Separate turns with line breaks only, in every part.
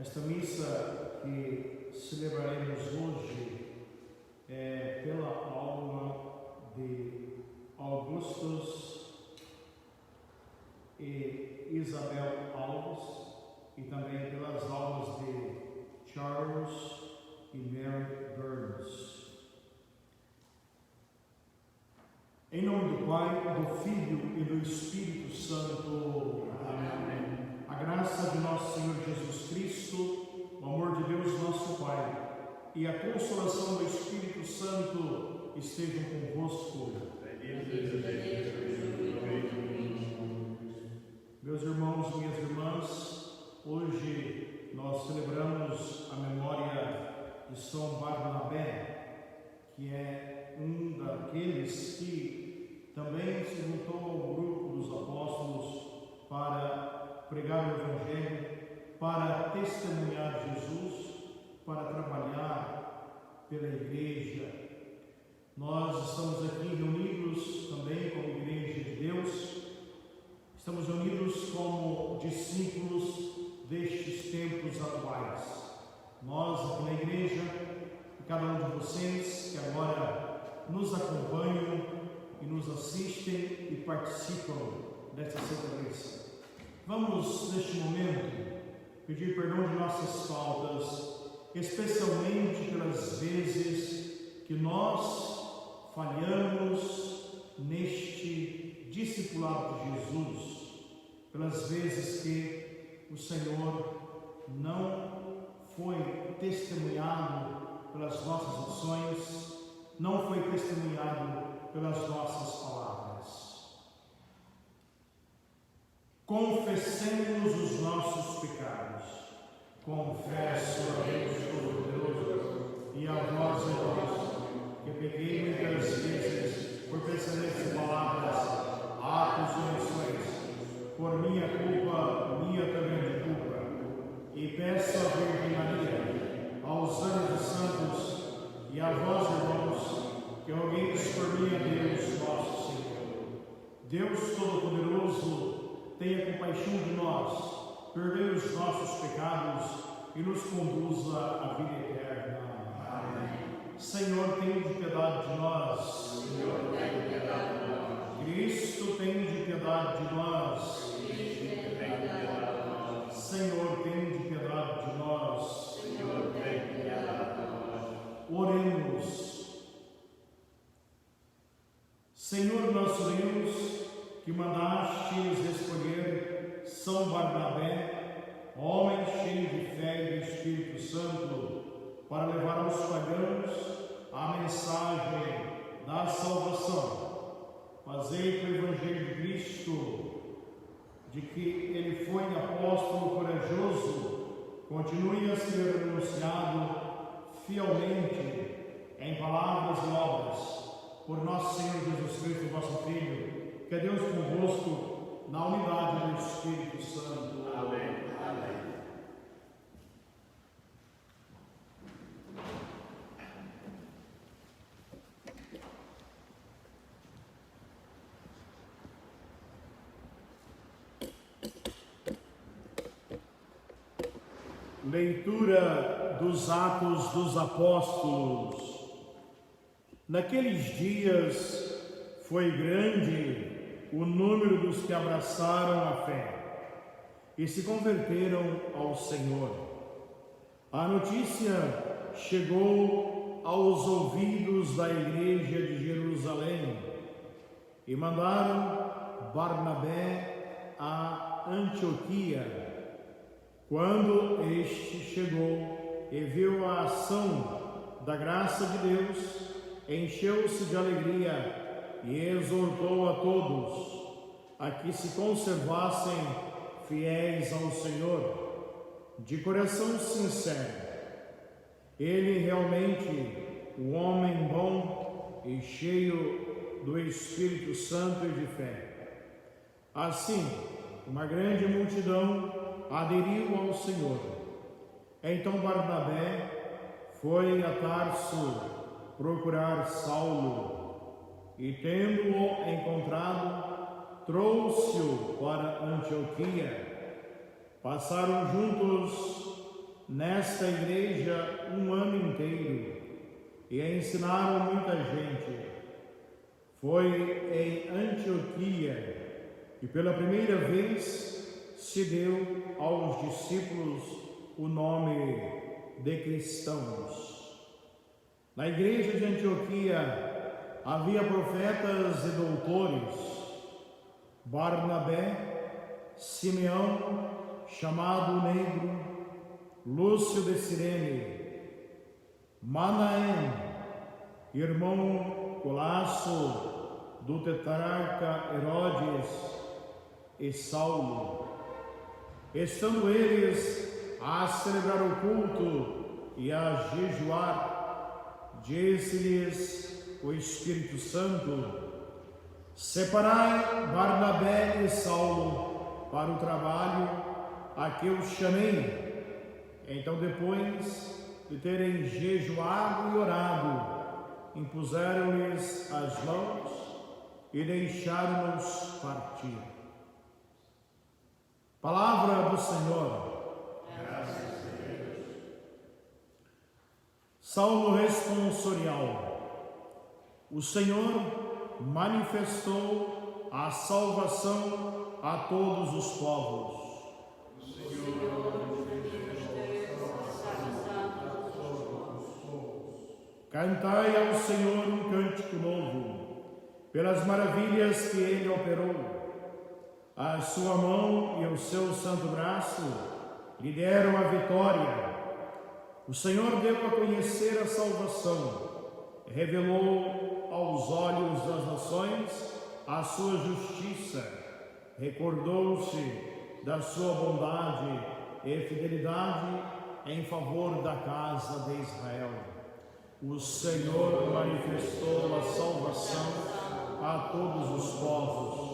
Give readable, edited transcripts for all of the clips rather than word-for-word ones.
Esta missa que celebraremos hoje é pela alma de Augustus e Isabel Alves e também pelas almas de Charles e Mary Burns. Em nome do Pai, do Filho e do Espírito Santo. Amém. A graça de nosso Senhor Jesus Cristo, o amor de Deus nosso Pai e a consolação do Espírito Santo estejam convosco. Meus irmãos e minhas irmãs, hoje nós celebramos a memória de São Barnabé, que é um daqueles que também se juntou ao grupo dos apóstolos para pregar o Evangelho, para testemunhar Jesus, para trabalhar pela igreja. Nós estamos aqui reunidos também como Igreja de Deus, estamos reunidos como discípulos destes tempos atuais. Nós aqui na igreja, e cada um de vocês que agora nos acompanham e nos assistem e participam desta Santa Missa. Vamos, neste momento, pedir perdão de nossas faltas, especialmente pelas vezes que nós falhamos neste discipulado de Jesus, pelas vezes que o Senhor não foi testemunhado pelas nossas ações, não foi testemunhado pelas nossas palavras. Confessemos os nossos pecados. Confesso a Deus Todo-Poderoso e a vós, irmãos, que pequei muitas vezes por pensamentos e palavras, atos e omissões, por minha culpa, minha também culpa, e peço à Virgem Maria, aos anjos santos e a vós, irmãos, que rogueis por mim a Deus nosso Senhor. Deus Todo-Poderoso, tenha compaixão de nós, perdoe os nossos pecados e nos conduza à vida eterna. Amém. Senhor, tenha de piedade de nós. Senhor, tenha de piedade de nós. Cristo, tenha de piedade de nós. Cristo, tenha de piedade de nós. Senhor, tenha de piedade de nós. Senhor, tenha de piedade de nós. Oremos. Senhor nosso Deus, que mandastes escolher São Barnabé, homem cheio de fé e do Espírito Santo, para levar aos pagãos a mensagem da salvação. Fazei pelo Evangelho de Cristo, de que ele foi apóstolo corajoso, continue a ser anunciado fielmente em palavras e obras, por nosso Senhor Jesus Cristo, vosso Filho, que é Deus convosco, na unidade do Espírito Santo. Amém. Amém. Leitura dos Atos dos Apóstolos. Naqueles dias foi grande o número dos que abraçaram a fé e se converteram ao Senhor. A notícia chegou aos ouvidos da igreja de Jerusalém e mandaram Barnabé a Antioquia. Quando este chegou e viu a ação da graça de Deus, encheu-se de alegria e exortou a todos a que se conservassem fiéis ao Senhor, de coração sincero. Ele realmente, o homem bom e cheio do Espírito Santo e de fé. Assim, uma grande multidão aderiu ao Senhor. Então Barnabé foi a Tarso procurar Saulo e, tendo-o encontrado, trouxe-o para Antioquia. Passaram juntos nesta igreja um ano inteiro e ensinaram muita gente. Foi em Antioquia que pela primeira vez se deu aos discípulos o nome de cristãos. Na igreja de Antioquia havia profetas e doutores: Barnabé, Simeão, chamado Negro, Lúcio de Cirene, Manaém, irmão Colasso do tetrarca Herodes, e Saulo. Estando eles a celebrar o culto e a jejuar, disse-lhes o Espírito Santo: separai Barnabé e Saulo para o trabalho a que os chamei. Então, depois de terem jejuado e orado, impuseram-lhes as mãos e deixaram-nos partir. Palavra do Senhor. Graças a Deus. Salmo responsorial. O Senhor manifestou a salvação a todos os povos. O Senhor manifestou a salvação a todos os povos. Cantai ao Senhor um cântico novo, pelas maravilhas que Ele operou. A sua mão e o seu santo braço lhe deram a vitória. O Senhor deu a conhecer a salvação, revelou aos olhos das nações a sua justiça, recordou-se da sua bondade e fidelidade em favor da casa de Israel. O Senhor manifestou a salvação a todos os povos.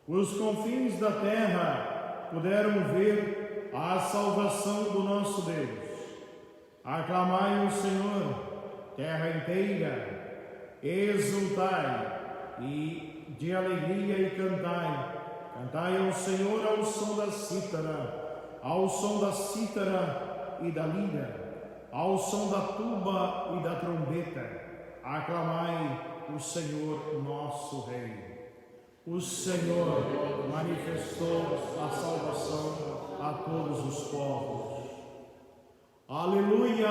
Os confins da terra puderam ver a salvação do nosso Deus. Aclamai o Senhor, terra inteira, exultai e de alegria e cantai. Cantai ao Senhor ao som da cítara e da lira, ao som da tuba e da trombeta. Aclamai o Senhor nosso Rei. O Senhor manifestou a salvação a todos os povos. Aleluia,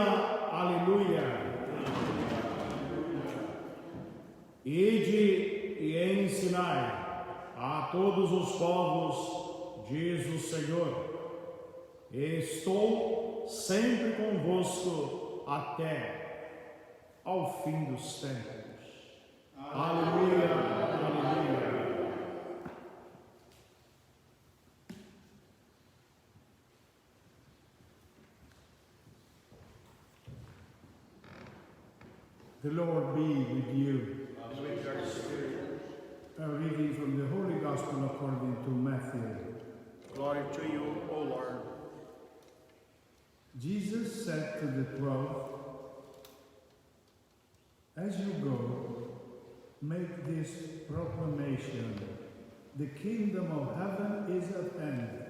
aleluia. Ide e ensinai a todos os povos, diz o Senhor. Estou sempre convosco até ao fim dos tempos. Aleluia, aleluia. The Lord be with you. And with your spirit. A reading from the Holy Gospel according to Matthew. Glory to you, O Lord. Jesus said to the 12, as you go, make this proclamation: the kingdom of heaven is at hand.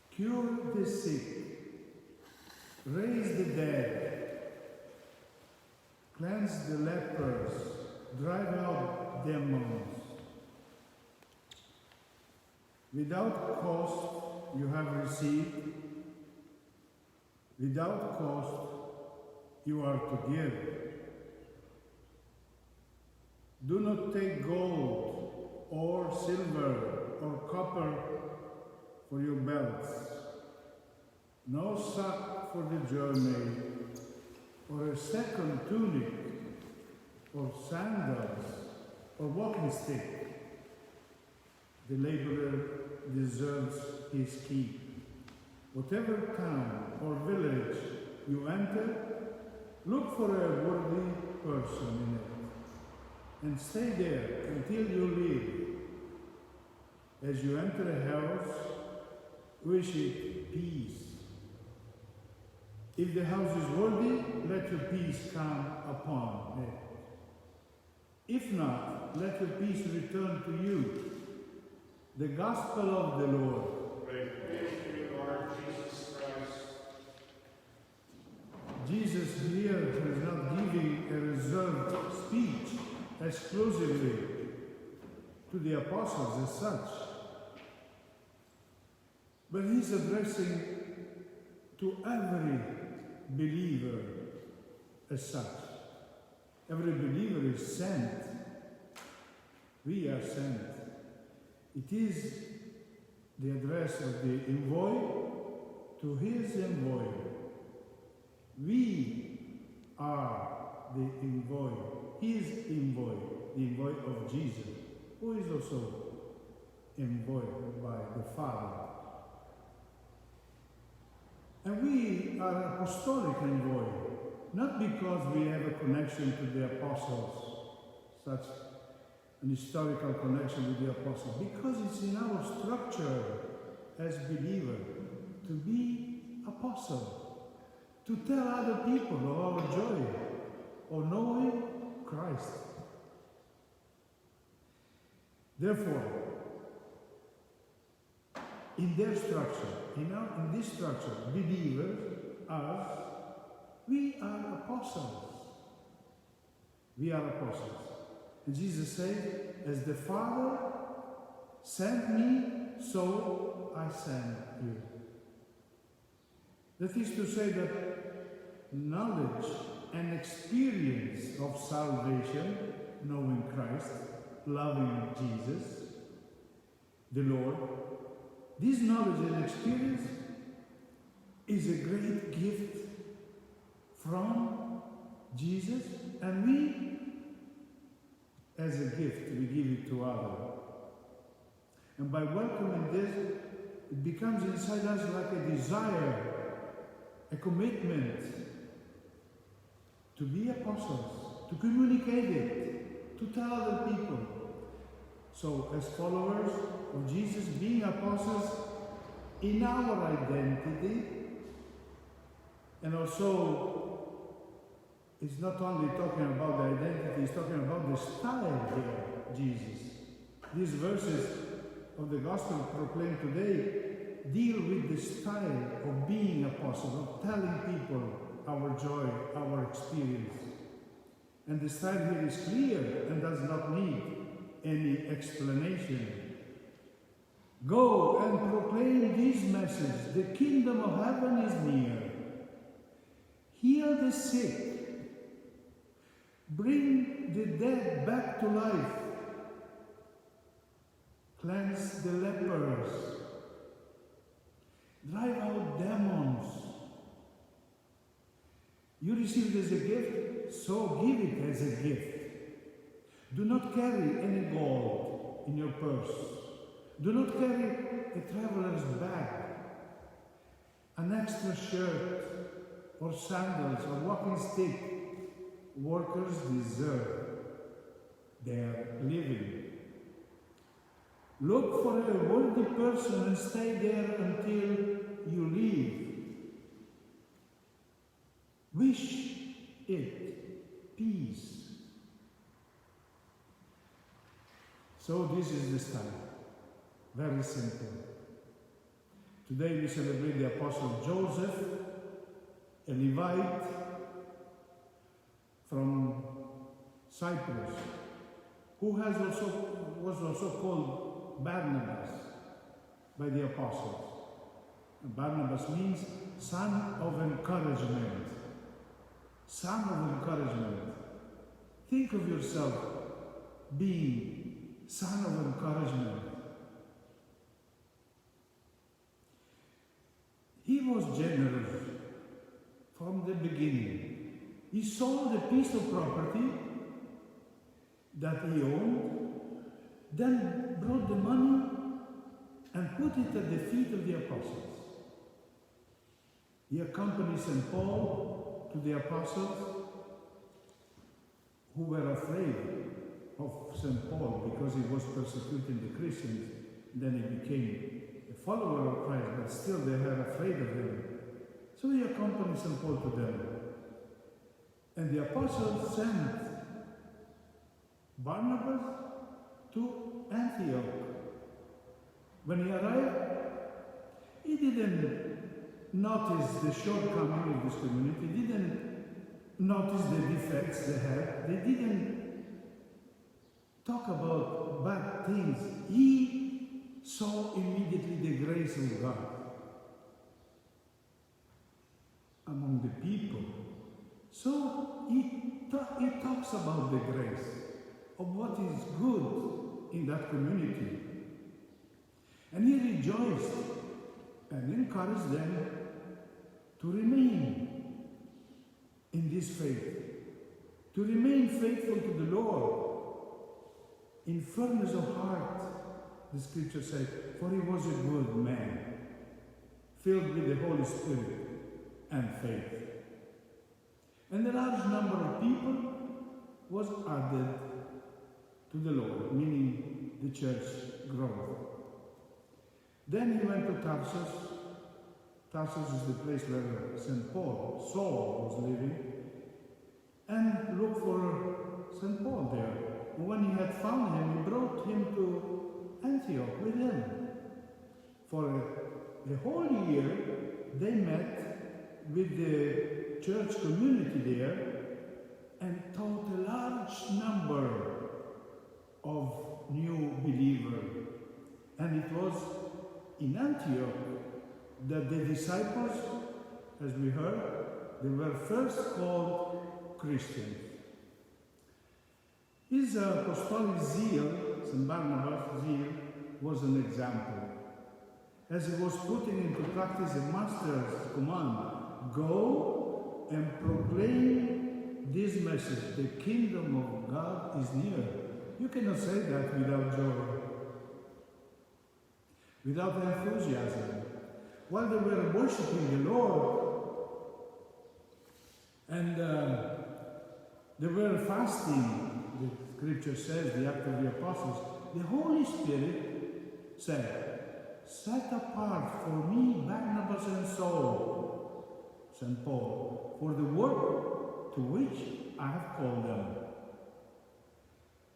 Cure the sick, raise the dead, cleanse the lepers, drive out demons. Without cost you have received, without cost you are to give. Do not take gold or silver or copper for your belts, no sack for the journey, or a second tunic, or sandals, or walking stick. The laborer deserves his keep. Whatever town or village you enter, look for a worthy person in it, and stay there until you leave. As you enter a house, wish it peace. If the house is worthy, let your peace come upon it. If not, let your peace return to you. The Gospel of the Lord. Praise to you, Lord Jesus Christ.
giving a reserved speech exclusively to the apostles as such, but he's addressing to every believer as such. Every believer is sent. We are sent. It is the address of the envoy to his envoy. We are the envoy, his envoy, the envoy of Jesus, who is also envoyed by the Father. And we are apostolic envoy, not because we have a connection to the apostles, such an historical connection with the apostles, because it's in our structure as believers to be apostle, to tell other people of our joy of knowing Christ. Therefore, in their structure, in this structure, believers, us, we are apostles. We are apostles. And Jesus said, as the Father sent me, so I send you. That is to say that knowledge and experience of salvation, knowing Christ, loving Jesus, the Lord, this knowledge and experience is a great gift from Jesus, and we, as a gift, we give it to others. And by welcoming this, it becomes inside us like a desire, a commitment to be apostles, to communicate it, to tell other people. So, as followers of Jesus, being apostles in our identity, and also it's not only talking about the identity, it's talking about the style here, Jesus. These verses of the gospel proclaimed today deal with the style of being apostles, of telling people our joy, our experience. And the style here is clear and does not need any explanation. Go and proclaim this message: the kingdom of heaven is near. Heal the sick, bring the dead back to life, cleanse the lepers, drive out demons. You received it as a gift, so give it as a gift. Do not carry any gold in your purse. Do not carry a traveler's bag, an extra shirt or sandals or walking stick. Workers deserve their living. Look for a worthy person and stay there until you leave. Wish it peace. So this is the style. Very simple. Today we celebrate the Apostle Joseph, a Levite from Cyprus, who was also called Barnabas by the apostles. And Barnabas means son of encouragement. Son of encouragement. Think of yourself being son of encouragement. He was generous from the beginning. He sold a piece of property that he owned, then brought the money and put it at the feet of the apostles. He accompanied St. Paul to the apostles, who were afraid of St. Paul because he was persecuting the Christians. Then he became a follower of Christ, but still they were afraid of him. So he accompanied St. Paul to them. And the apostles sent Barnabas to Antioch. When he arrived, he didn't notice the shortcoming of this community, didn't notice the defects defects they had, they didn't talk about bad things. He saw immediately the grace of God among the people. So he talks about the grace of what is good in that community. And he rejoiced and encouraged them to remain in this faith, to remain faithful to the Lord, in firmness of heart, the scripture says, for he was a good man, filled with the Holy Spirit and faith. And a large number of people was added to the Lord, meaning the church growth. Then he went to Tarsus. Tarsus is the place where St. Paul, Saul, was living, and looked for St. Paul there. And when he had found him, he brought him to Antioch with him. For a whole year, they met with the church community there and taught a large number of new believers. And it was in Antioch that the disciples, as we heard, they were first called Christians. His apostolic zeal, St. Barnabas' zeal, was an example. As he was putting into practice the Master's command, go and proclaim this message, the kingdom of God is near. You cannot say that without joy, without enthusiasm. While they were worshiping the Lord and they were fasting, the scripture says, the Act of the Apostles, the Holy Spirit said, set apart for me Barnabas and Saul, St. Paul, for the work to which I have called them.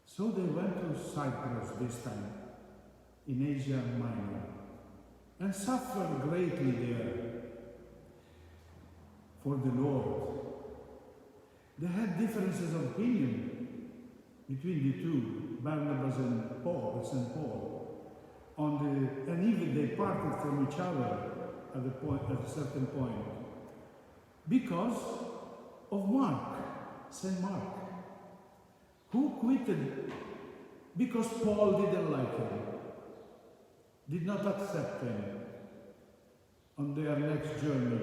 So they went to Cyprus this time, in Asia Minor, and suffered greatly there for the Lord. They had differences of opinion between the two, Barnabas and Paul, St. Paul, and even they parted from each other at a certain point, because of Mark, St. Mark, who quitted because Paul didn't like him, did not accept him on their next journey.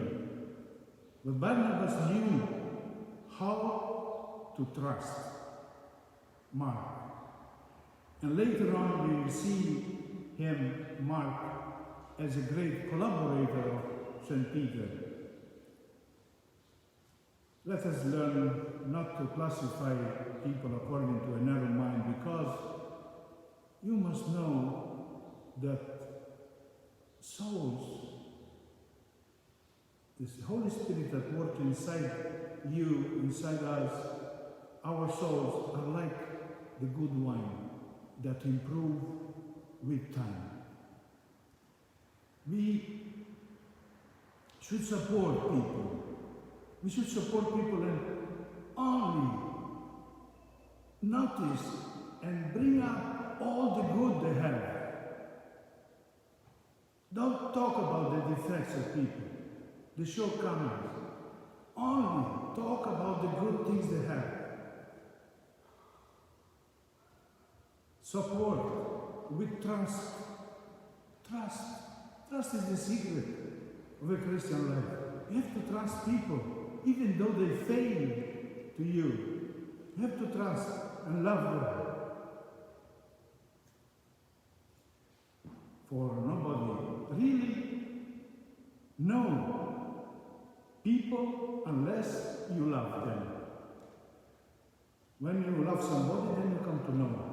But Barnabas knew how to trust Mark. And later on we will see him, Mark, as a great collaborator of St. Peter. Let us learn not to classify people according to a narrow mind, because you must know that souls, this Holy Spirit at work inside you, inside us, our souls are like the good wine that improve with time. We should support people. We should support people and only notice and bring up all the good they have. Don't talk about the defects of people, the shortcomings. Only talk about the good things they have. Support with trust. Trust is the secret of a Christian life. You have to trust people, even though they fail to you. You have to trust and love them. For nobody really knows people unless you love them. When you love somebody, then you come to know them.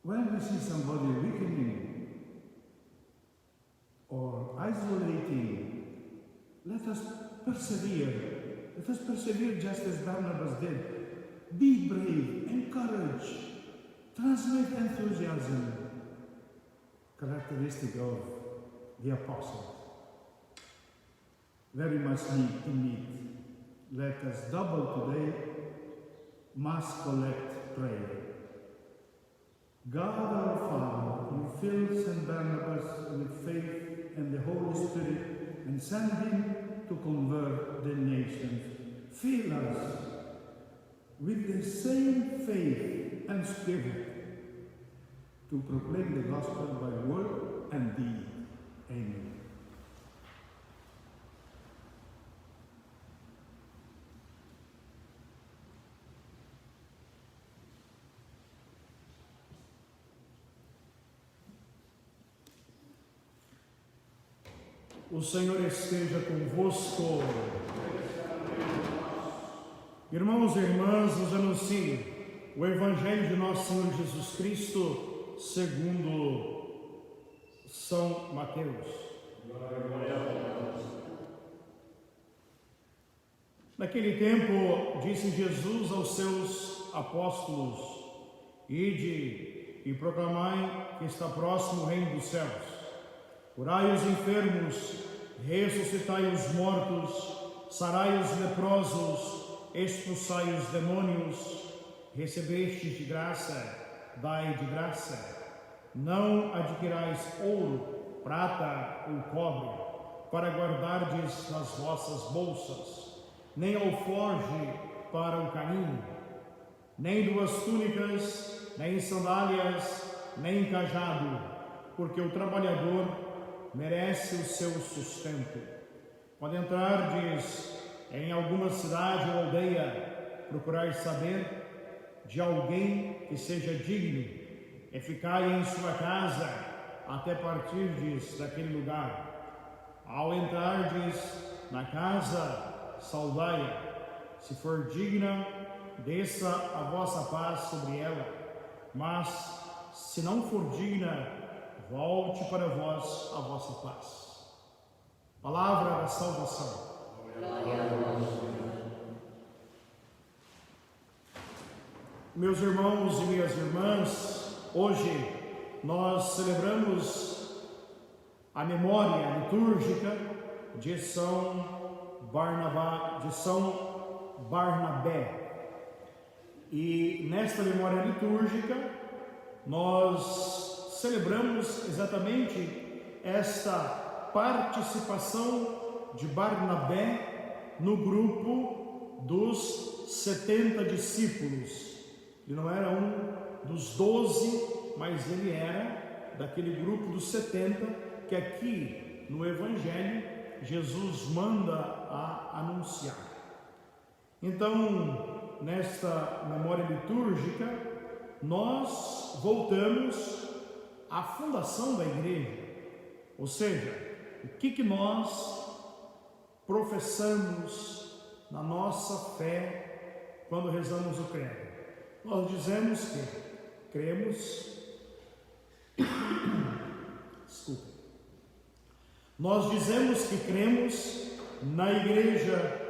When we see somebody weakening or isolating, let us persevere. Let us persevere just as Barnabas did. Be brave, encourage, transmit enthusiasm, characteristic of the apostles. Very much in need. let us double today Mass Collect prayer. God our Father, you fill St. Barnabas with faith and the Holy Spirit and send him to convert the nations. Fill us with the same faith and spirit to proclaim the gospel by word and deed. Amen.
O Senhor esteja convosco. Irmãos e irmãs, nos anuncio o Evangelho de nosso Senhor Jesus Cristo segundo São Mateus. Naquele tempo, disse Jesus aos seus apóstolos: Ide e proclamai que está próximo o reino dos céus. Curai os enfermos, ressuscitai os mortos, sarai os leprosos, expulsai os demônios. Recebestes de graça, dai de graça. Não adquirais ouro, prata ou cobre, para guardardes nas vossas bolsas, nem alforge para o caminho, nem duas túnicas, nem sandálias, nem cajado, porque o trabalhador merece o seu sustento. Quando entrardes em alguma cidade ou aldeia, procurai saber de alguém que seja digno, e ficai em sua casa até partirdes daquele lugar. Ao entrardes na casa, saudai-a. Se for digna, desça a vossa paz sobre ela. Mas, se não for digna, volte para vós a vossa paz. Palavra da salvação. Glória a Deus. Meus irmãos e minhas irmãs, hoje nós celebramos a memória litúrgica de São Barnabé. E nesta memória litúrgica nós celebramos exatamente esta participação de Barnabé no grupo dos 70 discípulos. Ele não era um dos 12, mas ele era daquele grupo dos 70 que aqui no Evangelho Jesus manda a anunciar. Então, nesta memória litúrgica, nós voltamos à fundação da igreja, ou seja, o que nós professamos na nossa fé quando rezamos o credo. Nós dizemos que cremos, nós dizemos que cremos na Igreja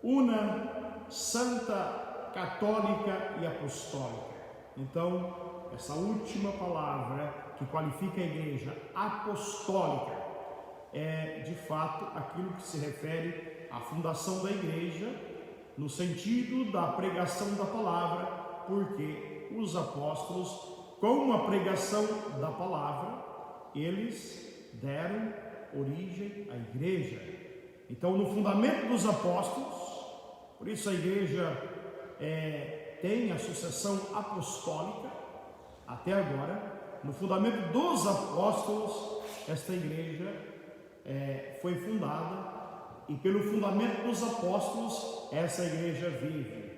una, santa, católica e apostólica. Então, essa última palavra que qualifica a Igreja apostólica é, de fato, aquilo que se refere à fundação da Igreja, no sentido da pregação da palavra, porque os apóstolos, com a pregação da palavra, eles deram origem à Igreja. Então, no fundamento dos apóstolos, por isso a Igreja tem a sucessão apostólica até agora. No fundamento dos apóstolos, esta Igreja foi fundada, e pelo fundamento dos apóstolos, essa Igreja vive.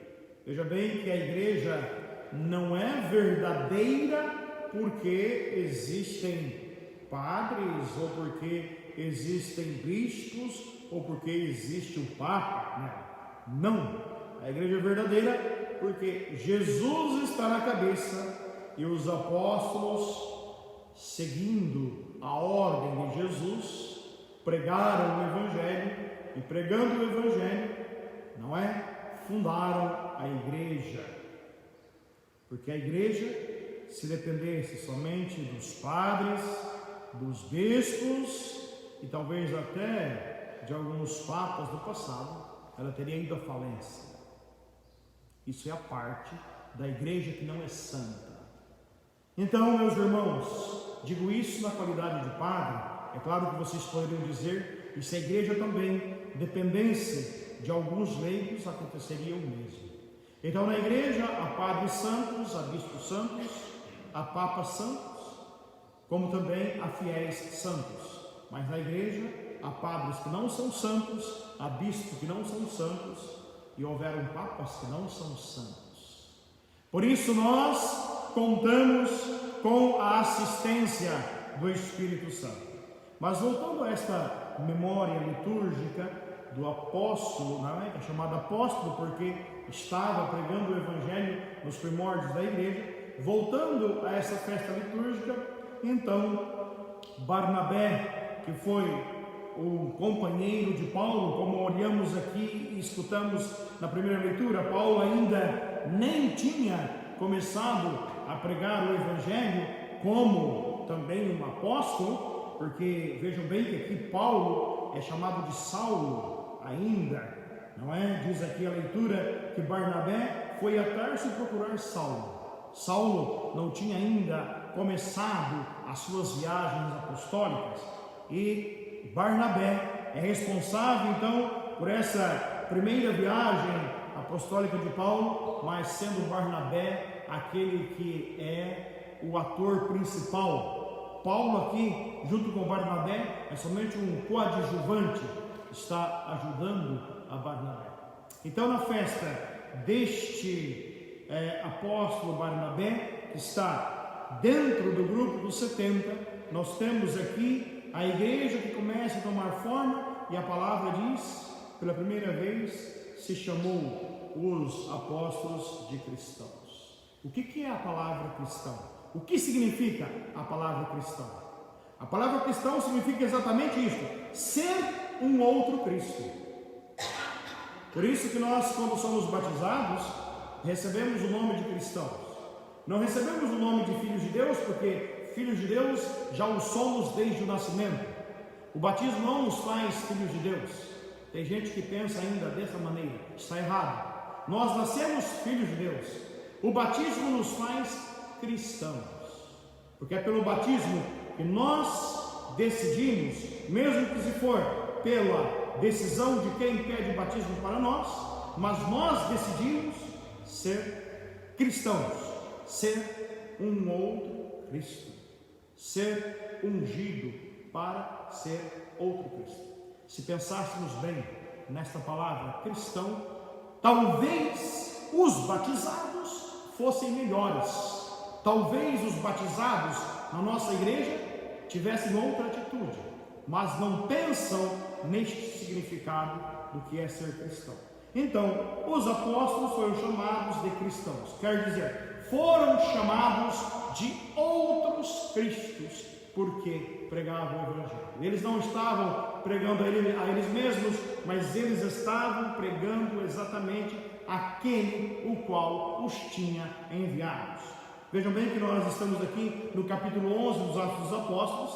Veja bem que a Igreja não é verdadeira porque existem padres, ou porque existem bispos, ou porque existe o Papa. Não, a Igreja é verdadeira porque Jesus está na cabeça e os apóstolos, seguindo a ordem de Jesus, pregaram o Evangelho, e pregando o Evangelho, fundaram a Igreja. Porque a Igreja, se dependesse somente dos padres, dos bispos e talvez até de alguns papas do passado, ela teria ido à falência. Isso é a parte da igreja que não é santa. Então, meus irmãos, digo isso na qualidade de padre. É claro que vocês poderiam dizer, e se a igreja também dependesse de alguns leigos, aconteceria o mesmo. Então, na igreja há padres santos, há bispos santos, há papas santos, como também há fiéis santos. Mas na igreja há padres que não são santos, há bispos que não são santos, e houveram papas que não são santos. Por isso nós contamos com a assistência do Espírito Santo. Mas voltando a esta memória litúrgica do apóstolo, não é? É chamado apóstolo porque estava pregando o evangelho nos primórdios da igreja. Voltando a essa festa litúrgica, então Barnabé, que foi o companheiro de Paulo, como olhamos aqui e escutamos na primeira leitura, Paulo ainda nem tinha começado a pregar o evangelho como também um apóstolo, porque vejam bem que aqui Paulo é chamado de Saulo ainda, não é? Diz aqui a leitura que Barnabé foi a Tarso procurar Saulo. Saulo não tinha ainda começado as suas viagens apostólicas, e Barnabé é responsável então por essa primeira viagem apostólica de Paulo, mas sendo Barnabé aquele que é o ator principal. Paulo aqui, junto com Barnabé, é somente um coadjuvante, está ajudando a Barnabé. Então, na festa deste apóstolo Barnabé, que está dentro do grupo dos 70, nós temos aqui a igreja que começa a tomar forma, e a palavra diz, pela primeira vez, se chamou os apóstolos de cristãos. O que é a palavra cristão? O que significa a palavra cristão? A palavra cristão significa exatamente isso: ser um outro Cristo. Por isso que nós, quando somos batizados, recebemos o nome de cristãos. Não recebemos o nome de filhos de Deus, porque filhos de Deus já o somos desde o nascimento. O batismo não nos faz filhos de Deus. Tem gente que pensa ainda dessa maneira. Está errado. Nós nascemos filhos de Deus. O batismo nos faz cristãos, porque é pelo batismo que nós decidimos, mesmo que se for pela decisão de quem pede batismo para nós, mas nós decidimos ser cristãos, ser um outro Cristo, ser ungido para ser outro Cristo. Se pensássemos bem nesta palavra cristão, talvez os batizados fossem melhores. Talvez os batizados na nossa igreja tivessem outra atitude, mas não pensam neste significado do que é ser cristão. Então, os apóstolos foram chamados de cristãos, quer dizer, foram chamados de outros cristos, porque pregavam o evangelho. Eles não estavam pregando a eles mesmos, mas eles estavam pregando exatamente aquele o qual os tinha enviados. Vejam bem que nós estamos aqui no capítulo 11 dos Atos dos Apóstolos.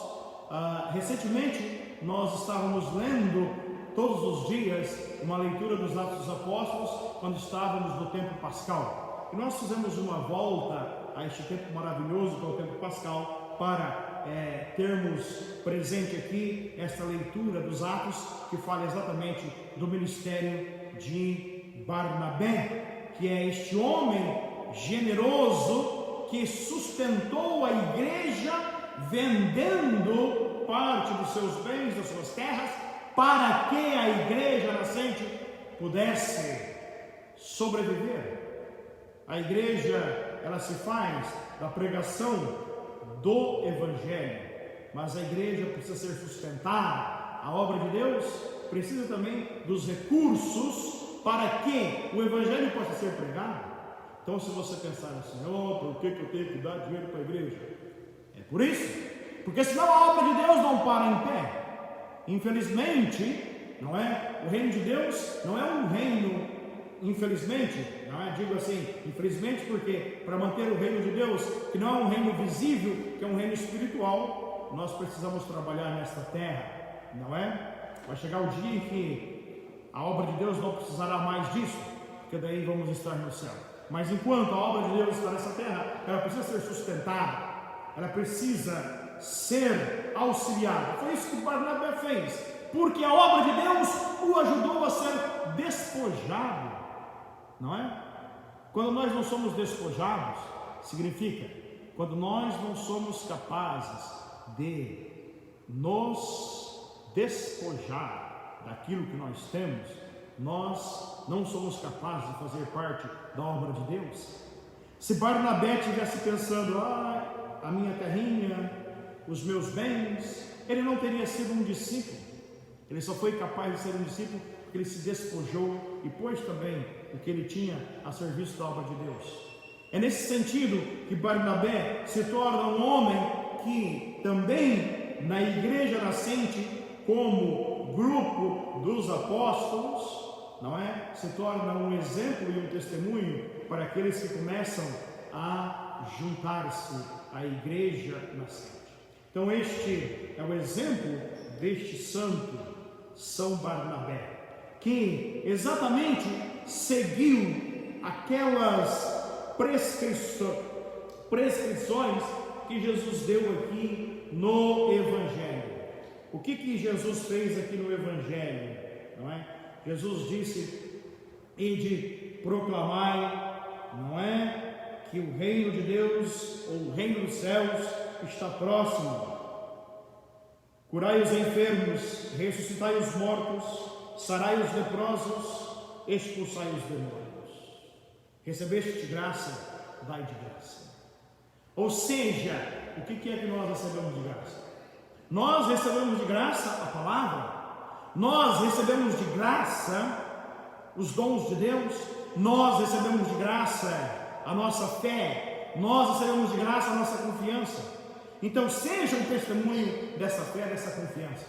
Recentemente nós estávamos lendo todos os dias uma leitura dos Atos dos Apóstolos, quando estávamos no tempo pascal. E nós fizemos uma volta a este tempo maravilhoso que é o tempo pascal, para termos presente aqui esta leitura dos Atos, que fala exatamente do ministério de Barnabé, que é este homem generoso que sustentou a igreja vendendo parte dos seus bens, das suas terras, para que a igreja nascente pudesse sobreviver. A igreja, ela se faz da pregação do evangelho, mas a igreja precisa ser sustentada. A obra de Deus precisa também dos recursos para que o evangelho possa ser pregado. Então, se você pensar assim, por que eu tenho que dar dinheiro para a igreja? É por isso, porque senão a obra de Deus não para em pé. Infelizmente, não é? O reino de Deus não é um reino, infelizmente, não é? Digo assim, infelizmente, porque para manter o reino de Deus, que não é um reino visível, que é um reino espiritual, nós precisamos trabalhar nesta terra, não é? Vai chegar o dia em que a obra de Deus não precisará mais disso, porque daí vamos estar no céu. Mas enquanto a obra de Deus está nessa terra, ela precisa ser sustentada, ela precisa ser auxiliada. Foi isso que Barnabé fez, porque a obra de Deus o ajudou a ser despojado, não é? Quando nós não somos despojados, significa quando nós não somos capazes de nos despojar daquilo que nós temos, nós não somos capazes de fazer parte da obra de Deus. Se Barnabé estivesse pensando, a minha terrinha, os meus bens, ele não teria sido um discípulo. Ele só foi capaz de ser um discípulo porque ele se despojou e pôs também o que ele tinha a serviço da obra de Deus. É nesse sentido que Barnabé se torna um homem que também na igreja nascente, como grupo dos apóstolos, não é? Se torna um exemplo e um testemunho para aqueles que começam a juntar-se à igreja nascente. Então este é o exemplo deste santo, São Barnabé, que exatamente seguiu aquelas prescrições que Jesus deu aqui no Evangelho. O que Jesus fez aqui no Evangelho? Não é? Jesus disse: ide proclamai, não é? Que o reino de Deus, ou o reino dos céus, está próximo. Curai os enfermos, ressuscitai os mortos, sarai os leprosos, expulsai os demônios. Recebeste de graça, dai de graça. Ou seja, o que é que nós recebemos de graça? Nós recebemos de graça a palavra, nós recebemos de graça os dons de Deus, nós recebemos de graça a nossa fé, nós recebemos de graça a nossa confiança. Então seja um testemunho dessa fé, dessa confiança.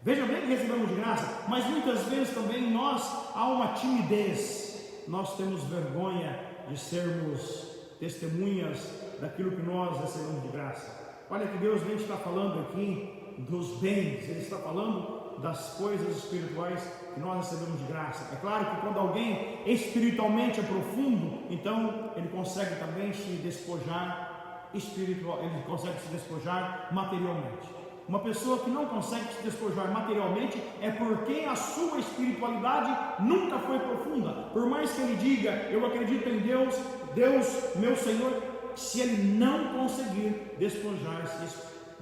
Veja bem que recebemos de graça, mas muitas vezes também há uma timidez, nós temos vergonha de sermos testemunhas daquilo que nós recebemos de graça. Olha que Deus nem está falando aqui dos bens, Ele está falando das coisas espirituais que nós recebemos de graça. É claro que quando alguém espiritualmente é profundo, então ele consegue também se despojar ele consegue se despojar materialmente. Uma pessoa que não consegue se despojar materialmente é porque a sua espiritualidade nunca foi profunda. Por mais que ele diga, eu acredito em Deus, Deus, meu Senhor, se ele não conseguir despojar-se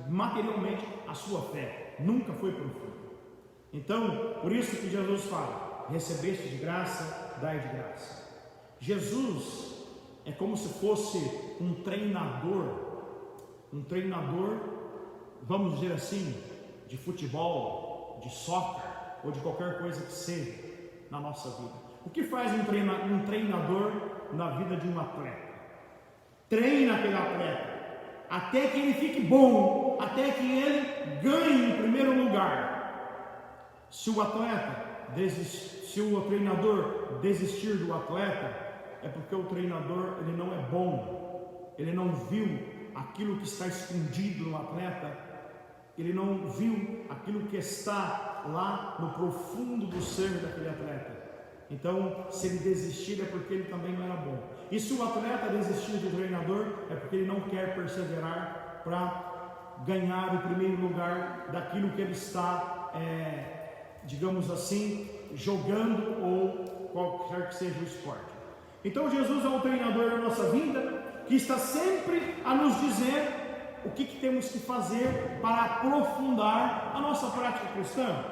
materialmente, a sua fé nunca foi profunda. Então, por isso que Jesus fala: recebeste de graça, dai de graça. Jesus é como se fosse um treinador, vamos dizer assim, de futebol, de soccer ou de qualquer coisa que seja na nossa vida. O que faz um treinador na vida de um atleta? Treina aquele atleta até que ele fique bom, até que ele ganhe o primeiro lugar. Se o treinador desistir do atleta, é porque o treinador ele não é bom, ele não viu aquilo que está escondido no atleta, ele não viu aquilo que está lá no profundo do ser daquele atleta. Então, se ele desistir é porque ele também não era bom. E se o atleta desistir do treinador, é porque ele não quer perseverar para ganhar o primeiro lugar daquilo que ele está, digamos assim, jogando, ou qualquer que seja o esporte. Então Jesus é o treinador da nossa vida, que está sempre a nos dizer o que temos que fazer para aprofundar a nossa prática cristã.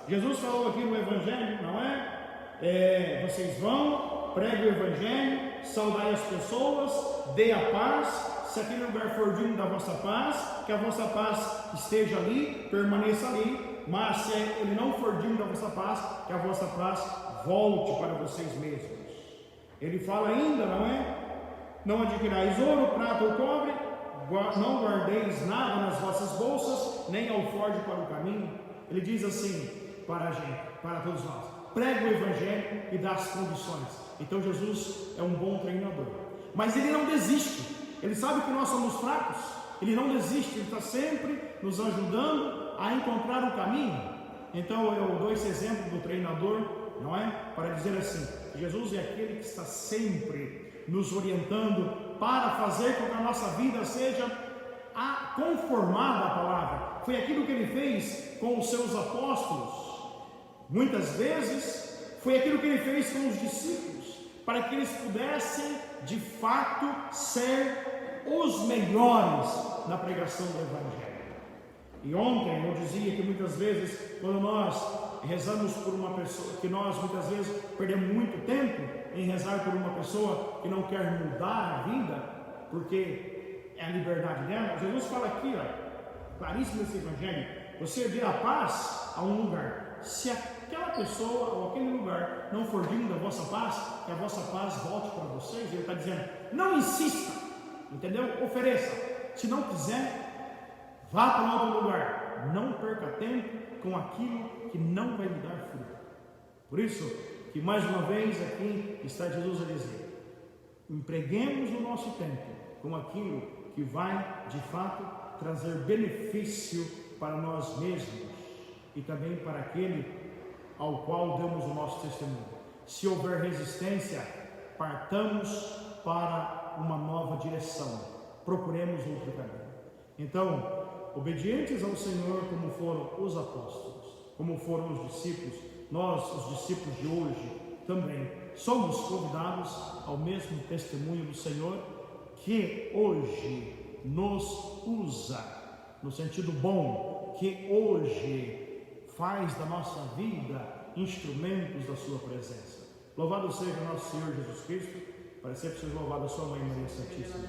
Jesus falou aqui no Evangelho, não é? Vocês vão, preguem o Evangelho, saudai as pessoas, dê a paz. Se aquele lugar for digno da vossa paz, que a vossa paz esteja ali, permaneça ali. Mas se ele não for digno da vossa paz, que a vossa paz volte para vocês mesmos. Ele fala ainda, não é? Não adquirais ouro, prata ou cobre, não guardeis nada nas vossas bolsas, nem alforje para o caminho. Ele diz assim para a gente, para todos nós: prega o Evangelho e dá as condições. Então Jesus é um bom treinador, mas ele não desiste. Ele sabe que nós somos fracos, ele não desiste, ele está sempre nos ajudando a encontrar o caminho. Então eu dou esse exemplo do treinador, não é? Para dizer assim, Jesus é aquele que está sempre nos orientando para fazer com que a nossa vida seja conformada à palavra. Foi aquilo que ele fez com os seus apóstolos. Muitas vezes foi aquilo que ele fez com os discípulos, para que eles pudessem de fato ser os melhores na pregação do Evangelho. E ontem eu dizia que muitas vezes, quando nós rezamos por uma pessoa, que nós muitas vezes perdemos muito tempo em rezar por uma pessoa que não quer mudar a vida, porque é a liberdade dela. Jesus fala aqui, claríssimo nesse Evangelho: você dê a paz a um lugar. Se aquela pessoa ou aquele lugar não for digno da vossa paz, que a vossa paz volte para vocês. Ele está dizendo: não insista, entendeu? Ofereça. Se não quiser, vá para outro lugar. Não perca tempo com aquilo que não vai lhe dar fruto. Por isso que mais uma vez aqui está Jesus a dizer: empreguemos o nosso tempo com aquilo que vai de fato trazer benefício para nós mesmos e também para aquele ao qual damos o nosso testemunho. Se houver resistência, partamos para uma nova direção, procuremos outro caminho. Então, obedientes ao Senhor como foram os apóstolos, como foram os discípulos, nós, os discípulos de hoje, também somos convidados ao mesmo testemunho do Senhor, que hoje nos usa, no sentido bom, que hoje faz da nossa vida instrumentos da sua presença. Louvado seja nosso Senhor Jesus Cristo, para sempre seja louvado a sua Mãe Maria Santíssima.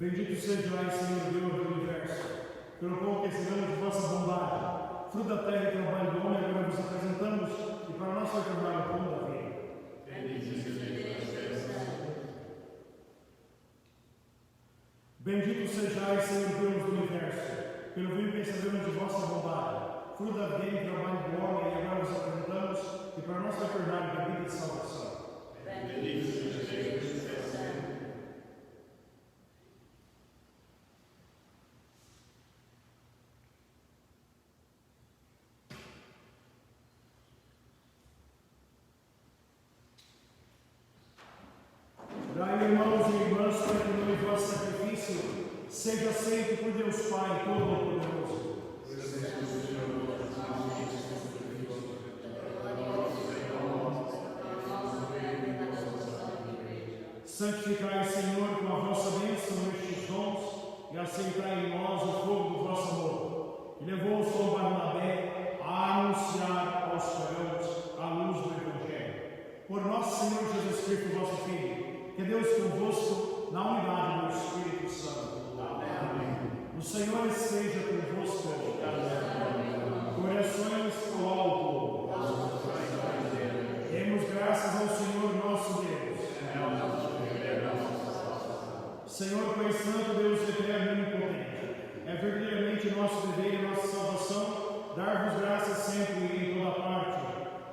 Bendito sejais, Senhor Deus do Universo, pelo pão que recebemos de vossa bondade, fruto da terra e trabalho do homem, agora vos apresentamos, e para nós vai tornar o pão da vida. Bendito sejais, Senhor Deus do Universo, pelo vinho que recebemos de vossa bondade, fruto da terra e trabalho do homem, e agora vos apresentamos, e para nós vai tornar a vida de salvação. Bendito sejais. Irmãos e irmãs, para que o vosso sacrifício seja aceito por Deus Pai Todo-Poderoso. Santificai, Senhor, com a vossa bênção estes dons e aceitai em nós o fogo do vosso amor, que levou São Barnabé a anunciar aos pagãos a luz do Evangelho. Por nosso Senhor Jesus Cristo, vosso Filho, que Deus convosco na unidade do Espírito Santo. Amém. O Senhor esteja convosco. Corações ao alto. Demos graças ao Senhor nosso Deus. Senhor Pai Santo, Deus eterno e onipotente, é verdadeiramente nosso dever e nossa salvação dar-vos graças sempre e em toda parte.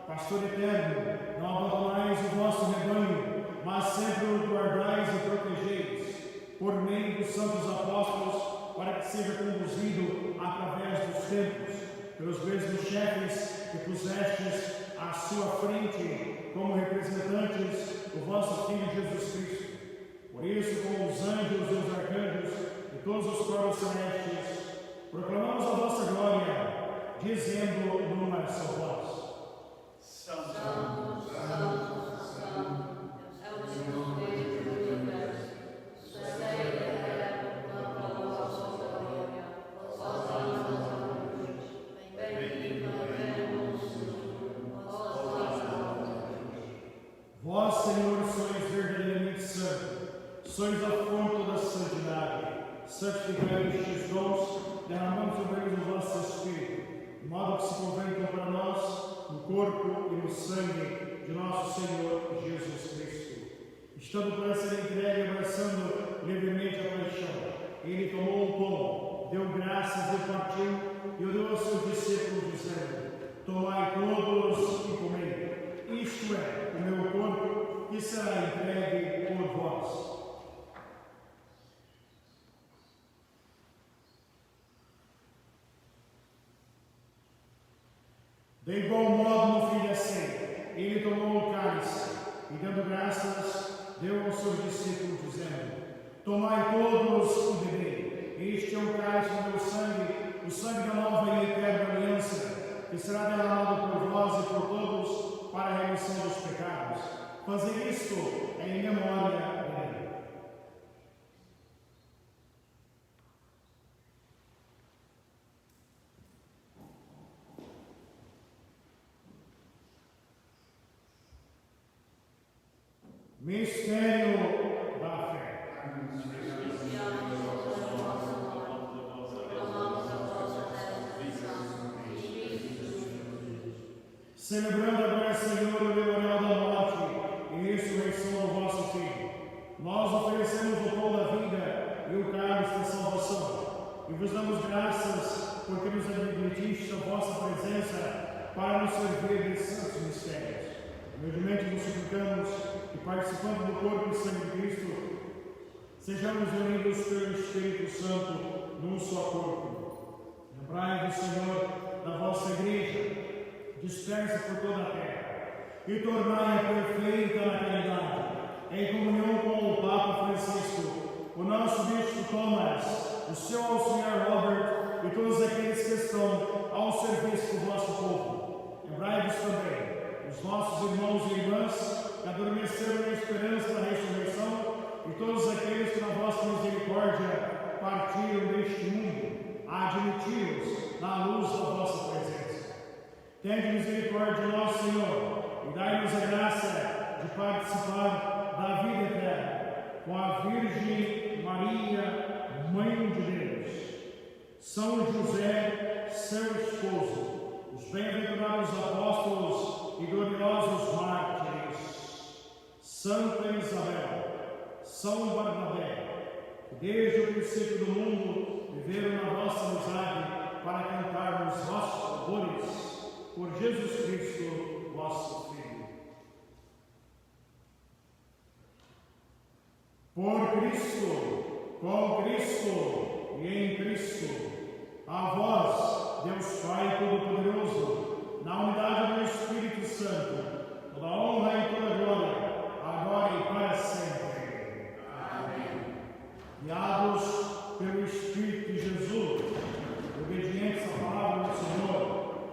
Pastor eterno, não abandonais o vosso rebanho, mas sempre o guardais e protegeis, por meio dos santos apóstolos, para que seja conduzido através dos tempos, pelos mesmos chefes que pusestes à sua frente, como representantes do vosso Filho Jesus Cristo. Por isso, com os anjos e os arcanjos e todos os coros celestes, proclamamos a vossa glória, dizendo numa só voz: Santo, Santo, Santo, Santo. Vós, Senhor, sois sois a fonte da santidade. Santificai estes dons, derramando sobre eles o vosso Espírito, de modo que se convertam para nós no corpo e no sangue de nosso Senhor Jesus Cristo. Estando para ser entregue, abraçando livremente a paixão, ele tomou o pão, deu graças e partiu, e o deu aos seus discípulos, dizendo: tomai todos e comei. Isto é o meu corpo, que será entregue por vós. De igual modo, no fim da ceia, ele tomou o cálice e, dando graças, deu aos seus discípulos, dizendo: tomai todos e bebei. Este é o cálice do meu sangue, o sangue da nova e eterna aliança, que será derramado por vós e por todos para a remissão dos pecados. Fazei isto em memória de mim. Mistério da fé. Celebrando agora, Senhor, o memorial da morte e ressurreição do vosso Filho, nós oferecemos o pão da vida e o cálice da salvação, e vos damos graças porque nos admitiste a vossa presença para nos servir de santos mistérios. Humildemente nos suplicamos que, participando do corpo e sangue de Cristo, sejamos unidos pelo Espírito Santo num só corpo. Lembrai-vos, Senhor, da vossa igreja, dispersa por toda a terra, e tornai-a perfeita na caridade, em comunhão com o Papa Francisco, o nosso Bispo Thomas, o seu auxiliar Robert e todos aqueles que estão ao serviço do vosso povo. Lembrai-vos também os nossos irmãos e irmãs que adormeceram na esperança da ressurreição e todos aqueles que na vossa misericórdia partiram deste mundo, a admiti-los na luz da vossa presença. Tende misericórdia de nós, Senhor, e dai-nos a graça de participar da vida eterna com a Virgem Maria, Mãe de Deus, São José, seu esposo, os bem-aventurados apóstolos e gloriosos mártires, Santa Isabel, São Barnabé, que desde o princípio do mundo viveram na vossa amizade para cantarmos vossos louvores, por Jesus Cristo, vosso Filho. Por Cristo, com Cristo e em Cristo, a vós, Deus Pai Todo-Poderoso, na unidade do Espírito Santo, toda honra e toda glória, agora e para sempre. Amém. Guiados pelo Espírito de Jesus, obedientes à palavra do Senhor,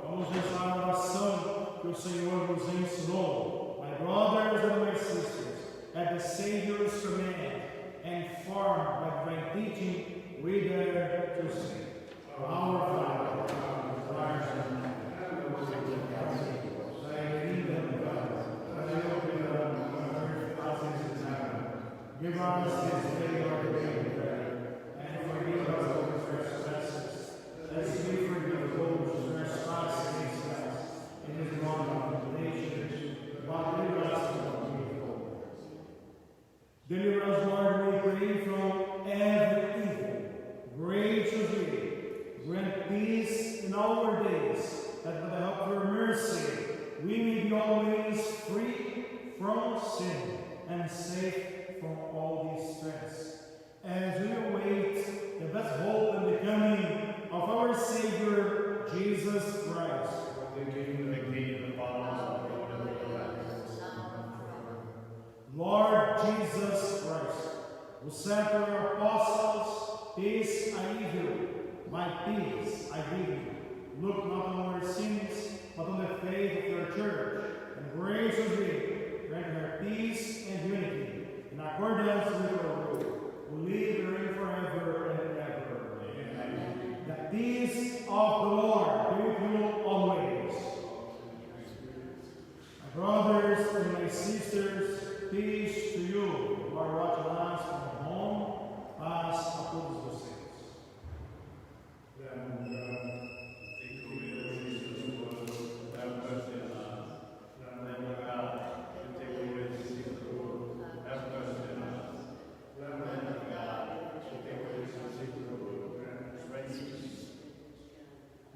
vamos rezar a oração que o Senhor nos ensinou. My brothers and my sisters, at the Savior's command, and formed by divine teaching, we dare to say, Our Father, who art in heaven, hallowed be thy name. Thy kingdom come, thy will be done on earth as it is in heaven. Give us this day our daily bread, and forgive us our trespasses, as we forgive those who trespass against us. It is not our temptation, but deliver us from evil. Deliver us, Lord, we pray, from every evil. Graciously grant peace in our days, that by the help of your mercy we may be always free from sin and safe from all distress, as we await the best hope and the coming of our Savior, Jesus Christ. Lord Jesus Christ, who said to your apostles, peace I leave you, my peace I give you. Look not on our sins, but on the faith of your church, and graciously grant her peace and unity, in accordance with your will, who live and reign forever and ever. Amen. The peace of the Lord be with you always. My brothers and my sisters, peace to you who are watching us from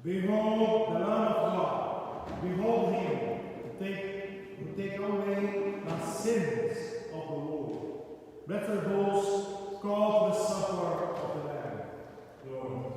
Behold the Lamb of God. Behold him who take away the sins of the world. Blessed are those called to the supper of the Lamb. Lord,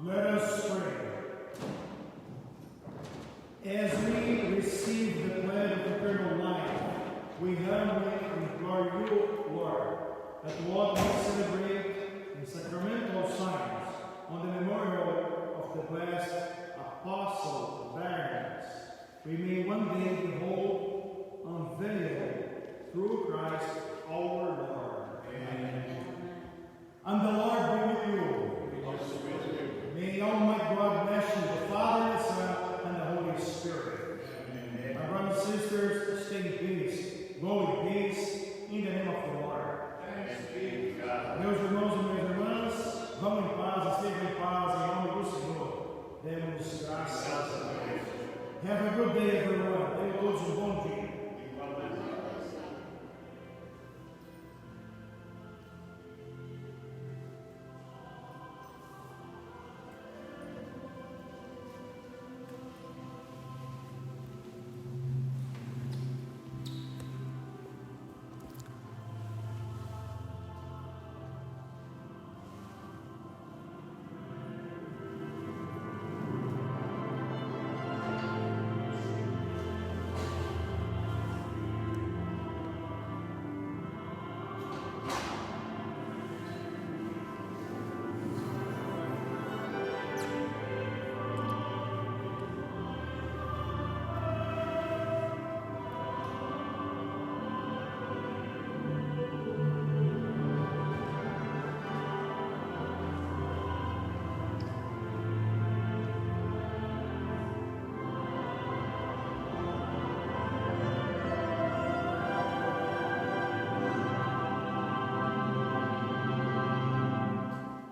let us pray. As we receive the pledge of eternal life, we humbly implore you, Lord, that what we celebrate in sacramental signs on the memorial of the blessed Apostle Barnabas, we may one day behold unveiled through Christ our Lord. Amen. And the Lord be with you. May Almighty God bless you, the Father, the Son, and the Holy Spirit. Amen. My brothers and sisters, stay in peace. Go in peace, in the name of the Lord. Thanks be to God. Meus irmãos e minhas irmãs, vamos em paz, estejam em paz, em nome do Senhor. Demos graças a Deus. Have a good day, everyone. Tenham todos um bom dia.